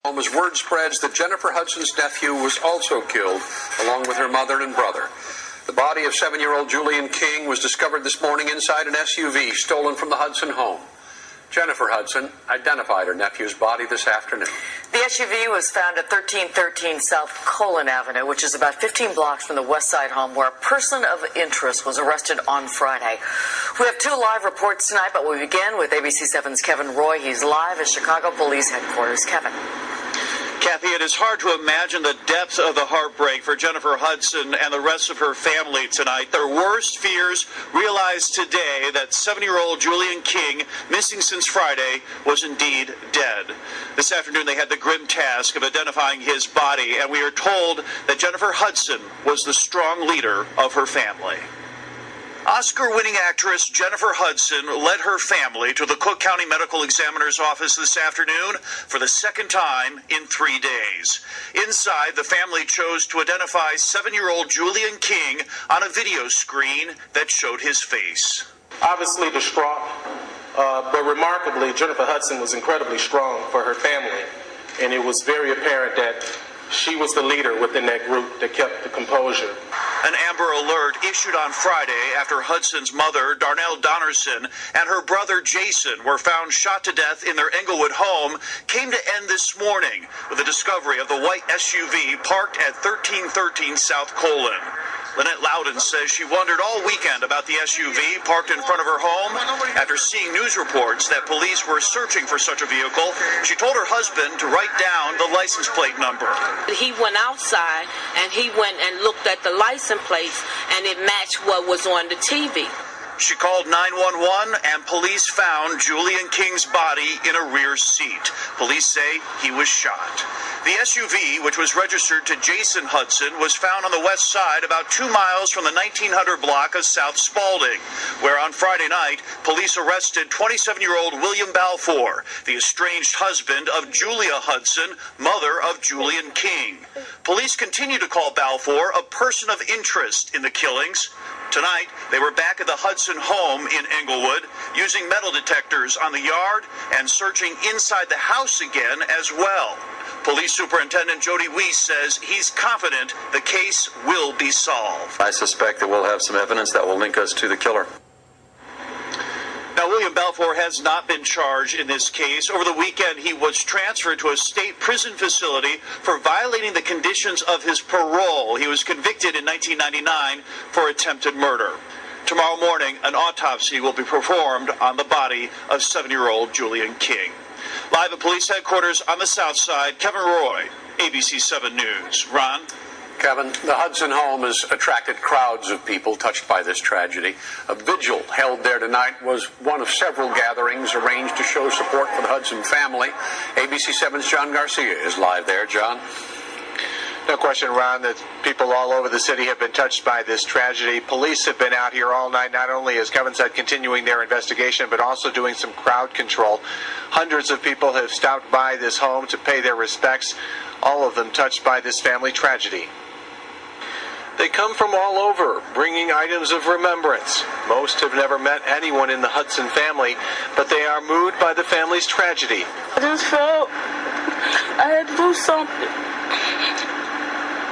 As word spreads that Jennifer Hudson's nephew was also killed, along with her mother and brother. The body of 7-year-old Julian King was discovered this morning inside an SUV stolen from the Hudson home. Jennifer Hudson identified her nephew's body this afternoon. The SUV was found at 1313 South Colon Avenue, which is about 15 blocks from the West Side home where a person of interest was arrested on Friday. We have 2 live reports tonight, but we begin with ABC 7's Kevin Roy. He's live at Chicago Police Headquarters. Kevin. Kathy, it is hard to imagine the depth of the heartbreak for Jennifer Hudson and the rest of her family tonight. Their worst fears realized today that 7-year-old Julian King, missing since Friday, was indeed dead. This afternoon they had the grim task of identifying his body, and we are told that Jennifer Hudson was the strong leader of her family. Oscar-winning actress Jennifer Hudson led her family to the Cook County Medical Examiner's office this afternoon for the second time in 3 days. Inside, the family chose to identify 7-year-old Julian King on a video screen that showed his face. Obviously distraught, but remarkably, Jennifer Hudson was incredibly strong for her family, and it was very apparent that she was the leader within that group that kept the composure. An Amber Alert issued on Friday after Hudson's mother, Darnell Donnerson, and her brother Jason were found shot to death in their Englewood home came to end this morning with the discovery of the white SUV parked at 1313 South Colon. Lynette Loudon says she wondered all weekend about the SUV parked in front of her home. After seeing news reports that police were searching for such a vehicle, she told her husband to write down the license plate number. He went outside and he went and looked at the license plates, and it matched what was on the TV. She called 911 and police found Julian King's body in a rear seat. Police say he was shot. The SUV, which was registered to Jason Hudson, was found on the west side about 2 miles from the 1900 block of South Spalding, where on Friday night, police arrested 27-year-old William Balfour, the estranged husband of Julia Hudson, mother of Julian King. Police continue to call Balfour a person of interest in the killings. Tonight, they were back at the Hudson home in Englewood, using metal detectors on the yard and searching inside the house again as well. Police Superintendent Jody Weiss says he's confident the case will be solved. I suspect that we'll have some evidence that will link us to the killer. Now, William Balfour has not been charged in this case. Over the weekend, he was transferred to a state prison facility for violating the conditions of his parole. He was convicted in 1999 for attempted murder. Tomorrow morning, an autopsy will be performed on the body of 7-year-old Julian King. Live at police headquarters on the south side, Kevin Roy, ABC 7 News. Ron? Kevin, the Hudson home has attracted crowds of people touched by this tragedy. A vigil held there tonight was one of several gatherings arranged to show support for the Hudson family. ABC 7's John Garcia is live there. John? No question, Ron, that people all over the city have been touched by this tragedy. Police have been out here all night, not only, as Kevin said, continuing their investigation, but also doing some crowd control. Hundreds of people have stopped by this home to pay their respects, all of them touched by this family tragedy. They come from all over, bringing items of remembrance. Most have never met anyone in the Hudson family, but they are moved by the family's tragedy. I just felt I had to do something.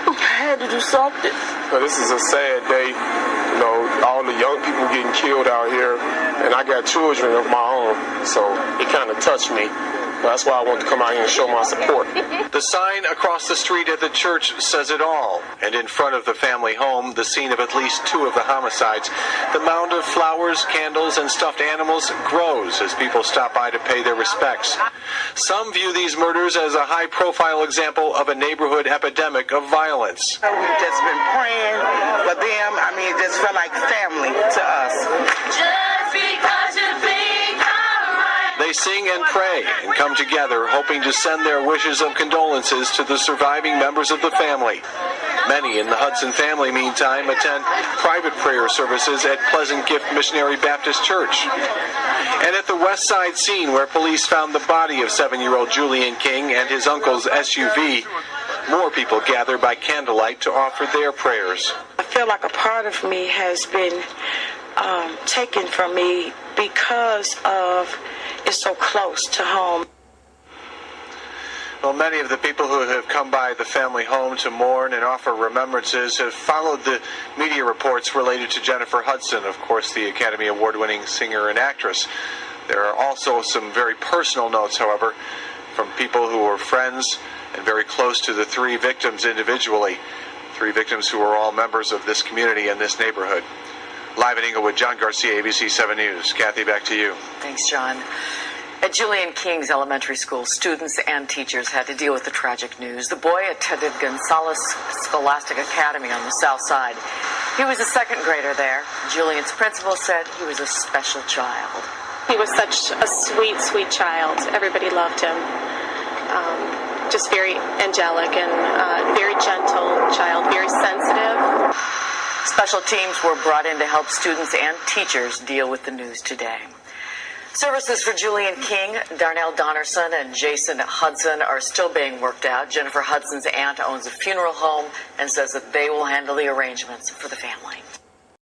I had to do something. This is a sad day. You know, all the young people getting killed out here, and I got children of my own, so it kind of touched me. That's why I wanted to come out here and show my support. The sign across the street at the church says it all. And in front of the family home, the scene of at least 2 of the homicides, the mound of flowers, candles, and stuffed animals grows as people stop by to pay their respects. Some view these murders as a high-profile example of a neighborhood epidemic of violence. We've just been praying for them. I mean, it just felt like family to us. Just because you think I'm right. They sing and pray and come together, hoping to send their wishes of condolences to the surviving members of the family. Many in the Hudson family, meantime, attend private prayer services at Pleasant Gift Missionary Baptist Church. And at the west side scene where police found the body of 7-year-old Julian King and his uncle's SUV, more people gather by candlelight to offer their prayers. I feel like a part of me has been taken from me because of it's so close to home. Well, many of the people who have come by the family home to mourn and offer remembrances have followed the media reports related to Jennifer Hudson, of course, the Academy Award-winning singer and actress. There are also some very personal notes, however, from people who were friends and very close to the three victims individually. Three victims who are all members of this community and this neighborhood. Live in Inglewood, John Garcia, ABC 7 News. Kathy, back to you. Thanks, John. At Julian King's elementary school, students and teachers had to deal with the tragic news. The boy attended Gonzales Scholastic Academy on the south side. He was a second grader there. Julian's principal said he was a special child. He was such a sweet, sweet child. Everybody loved him. Just very angelic and very gentle child, very sensitive. Special teams were brought in to help students and teachers deal with the news today. Services for Julian King, Darnell Donnerson, and Jason Hudson are still being worked out. Jennifer Hudson's aunt owns a funeral home and says that they will handle the arrangements for the family.